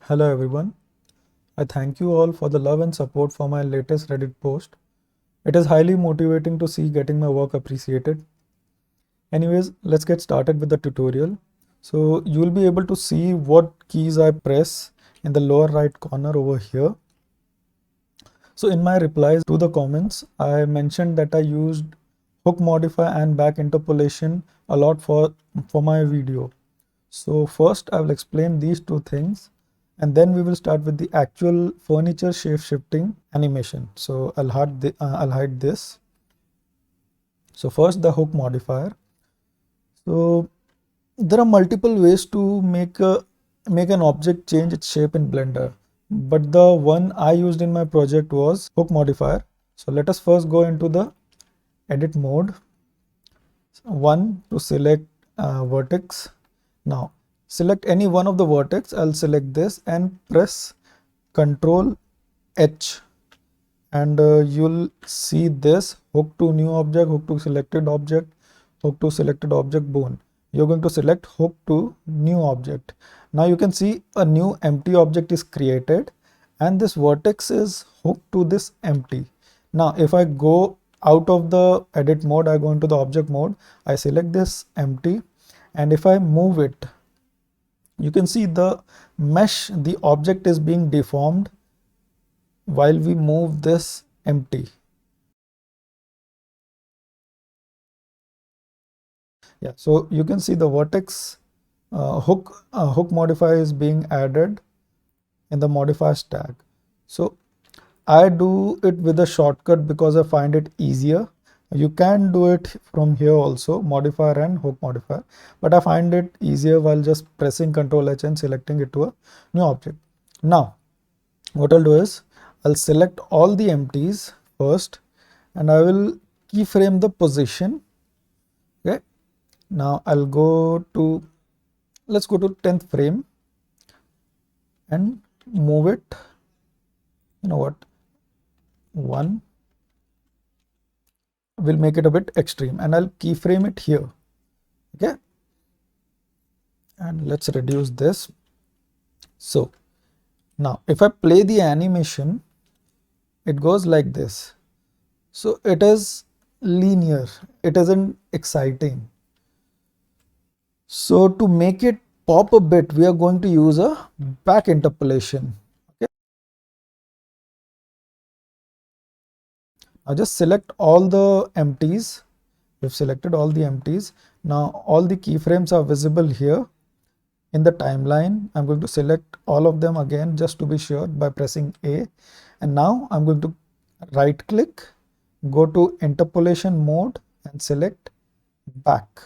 Hello everyone. I thank you all for the love and support for my latest Reddit post. It is highly motivating to see getting my work appreciated. Anyways, let's get started with the tutorial. So you will be able to see what keys I press in the lower right corner over here. So in my replies to the comments, I mentioned that I used hook modifier and back interpolation a lot for my video. So first I will explain these two things and then we will start with the actual furniture shape shifting animation. So I'll hide this. So first the hook modifier. So there are multiple ways to make an object change its shape in Blender, but the one I used in my project was hook modifier. So let us first go into the edit mode. One, to select vertex. Now select any one of the vertex. I'll select this and press Ctrl H, and you'll see this hook to new object, hook to selected object, hook to selected object bone. You're going to select hook to new object. Now you can see a new empty object is created and this vertex is hooked to this empty. Now if I go out of the edit mode, I go into the object mode, I select this empty, and if I move it, you can see the mesh, the object is being deformed while we move this empty. Yeah, so you can see the vertex hook modifier is being added in the modifiers tag. So I do it with a shortcut because I find it easier. You can do it from here also, modifier and hook modifier, but I find it easier while just pressing Ctrl H and selecting it to a new object. Now what I'll do is I'll select all the empties first and I will keyframe the position. Okay, now I'll go to, let's go to 10th frame and move it, you know what, one, will make it a bit extreme, and I'll keyframe it here. Okay, and let's reduce this. So now if I play the animation, it goes like this. So it is linear, it isn't exciting. So to make it pop a bit, we are going to use a back interpolation. Okay, now just select all the empties. We've selected all the empties. Now all the keyframes are visible here in the timeline. I'm going to select all of them again just to be sure by pressing A, and now I'm going to right click, go to interpolation mode and select back.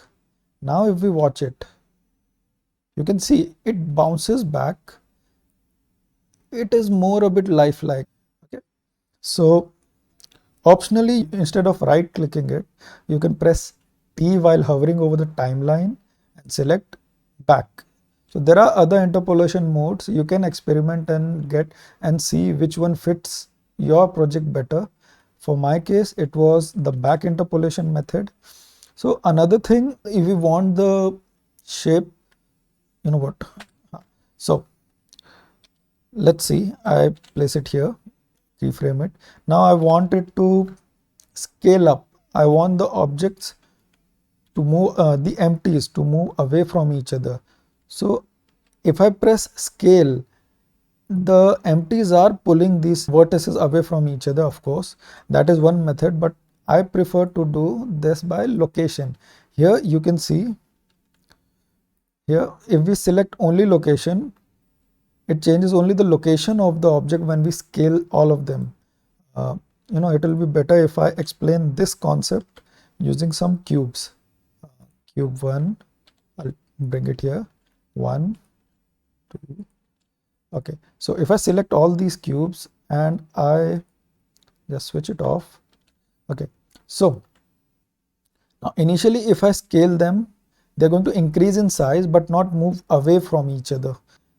Now if we watch it, you can see it bounces back. It is more a bit lifelike. Okay, so optionally, instead of right clicking it, you can press T while hovering over the timeline and select back. So there are other interpolation modes. You can experiment and get and see which one fits your project better. For my case, it was the back interpolation method. So another thing, if we want the shape, you know what? So let's see, I place it here, keyframe it. Now I want it to scale up. I want the objects to move, the empties to move away from each other. So if I press scale, the empties are pulling these vertices away from each other. Of course, that is one method, but I prefer to do this by location. Here you can see, here if we select only location, it changes only the location of the object when we scale all of them. It will be better if I explain this concept using some cubes. Cube 1, I'll bring it here, 1, 2. Okay, so if I select all these cubes and I just switch it off. Okay, so now initially if I scale them, they're going to increase in size but not move away from each other.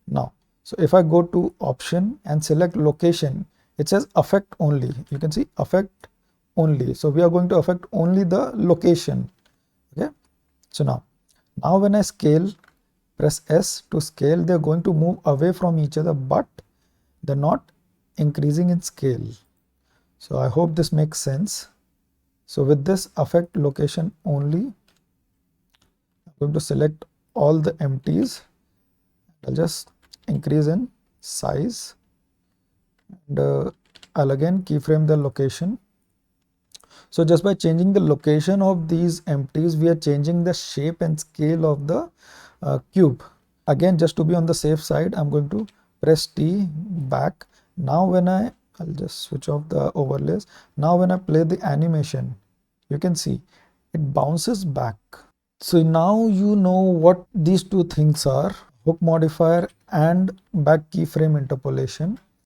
Now, so if I go to option and select location, it says affect only. You can see affect only. So we are going to affect only the location. Okay, so now when I scale, press S to scale, they're going to move away from each other, but they're not increasing in scale. So I hope this makes sense. So with this affect location only, I'm going to select all the empties. I'll just increase in size, and I'll again keyframe the location. So just by changing the location of these empties, we are changing the shape and scale of the cube. Again, just to be on the safe side, I'm going to press T back. Now when I'll just switch off the overlays. Now when I play the animation, you can see it bounces back. So now you know what these two things are: hook modifier and back keyframe interpolation.